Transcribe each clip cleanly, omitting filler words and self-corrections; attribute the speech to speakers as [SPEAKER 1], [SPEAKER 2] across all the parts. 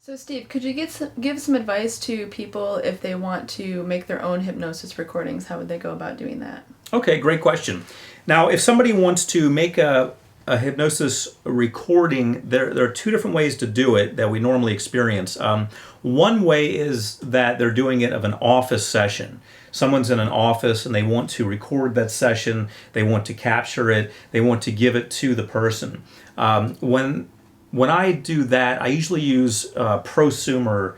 [SPEAKER 1] So Steve, could you give some advice to people if they want to make their own hypnosis recordings? How would they go about doing that?
[SPEAKER 2] Okay, great question. Now, if somebody wants to make a hypnosis recording, there are two different ways to do it that we normally experience. One way is that they're doing it of an office session. Someone's in an office and they want to record that session, they want to capture it, they want to give it to the person. When I do that, I usually use prosumer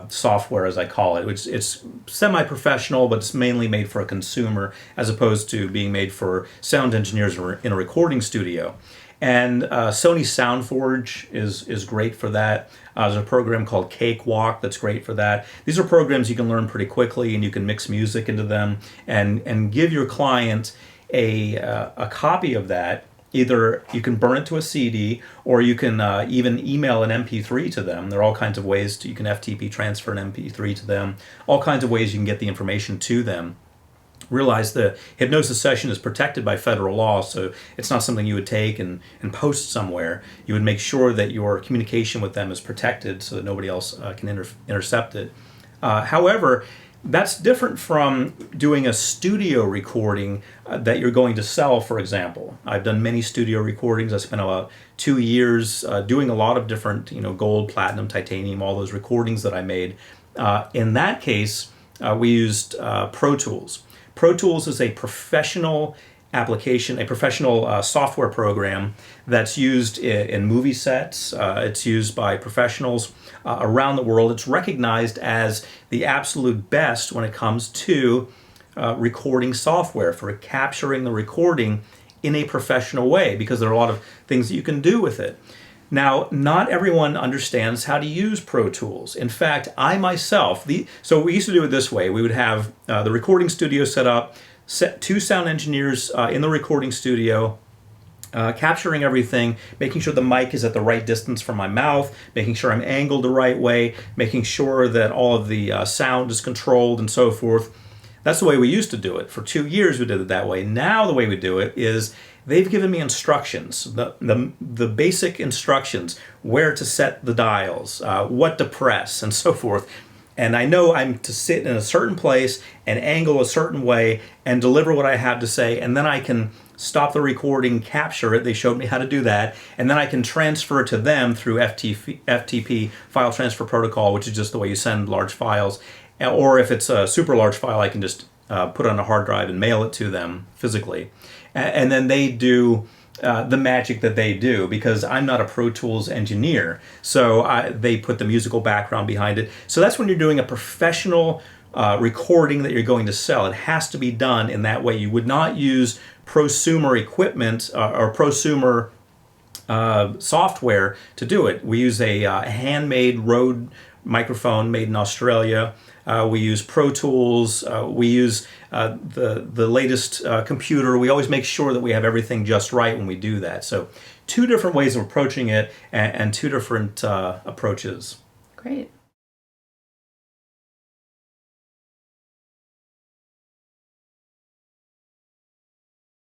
[SPEAKER 2] software, as I call it. It's semi-professional, but it's mainly made for a consumer, as opposed to being made for sound engineers in a recording studio. And Sony SoundForge is great for that. There's a program called Cakewalk that's great for that. These are programs you can learn pretty quickly, and you can mix music into them and give your client a copy of that. Either you can burn it to a CD, or you can even email an MP3 to them. There are all kinds of ways you can FTP transfer an MP3 to them. All kinds of ways you can get the information to them. Realize the hypnosis session is protected by federal law, so it's not something you would take and post somewhere. You would make sure that your communication with them is protected so that nobody else can intercept it. However, that's different from doing a studio recording that you're going to sell, for example. I've done many studio recordings. I spent about 2 years doing a lot of different, gold, platinum, titanium, all those recordings that I made. In that case, we used Pro Tools. Pro Tools is a professional application, a professional software program that's used in movie sets. It's used by professionals around the world. It's recognized as the absolute best when it comes to recording software, for capturing the recording in a professional way, because there are a lot of things that you can do with it. Now, not everyone understands how to use Pro Tools. In fact, I myself, so we used to do it this way. We would have the recording studio set up, two sound engineers in the recording studio, capturing everything, making sure the mic is at the right distance from my mouth, making sure I'm angled the right way, making sure that all of the sound is controlled and so forth. That's the way we used to do it. For 2 years we did it that way. Now the way we do it is they've given me instructions, the basic instructions, where to set the dials, what to press, and so forth. And I know I'm to sit in a certain place and angle a certain way and deliver what I have to say, and then I can stop the recording, capture it. They showed me how to do that, and then I can transfer it to them through FTP, file transfer protocol, which is just the way you send large files. Or if it's a super large file, I can just put it on a hard drive and mail it to them physically. And then they do the magic that they do, because I'm not a Pro Tools engineer. So they put the musical background behind it. So that's when you're doing a professional recording that you're going to sell. It has to be done in that way. You would not use prosumer equipment or prosumer software to do it. We use a handmade Rode microphone made in Australia. We use Pro Tools. We use the latest computer. We always make sure that we have everything just right when we do that. So two different ways of approaching it, and two different approaches.
[SPEAKER 1] Great.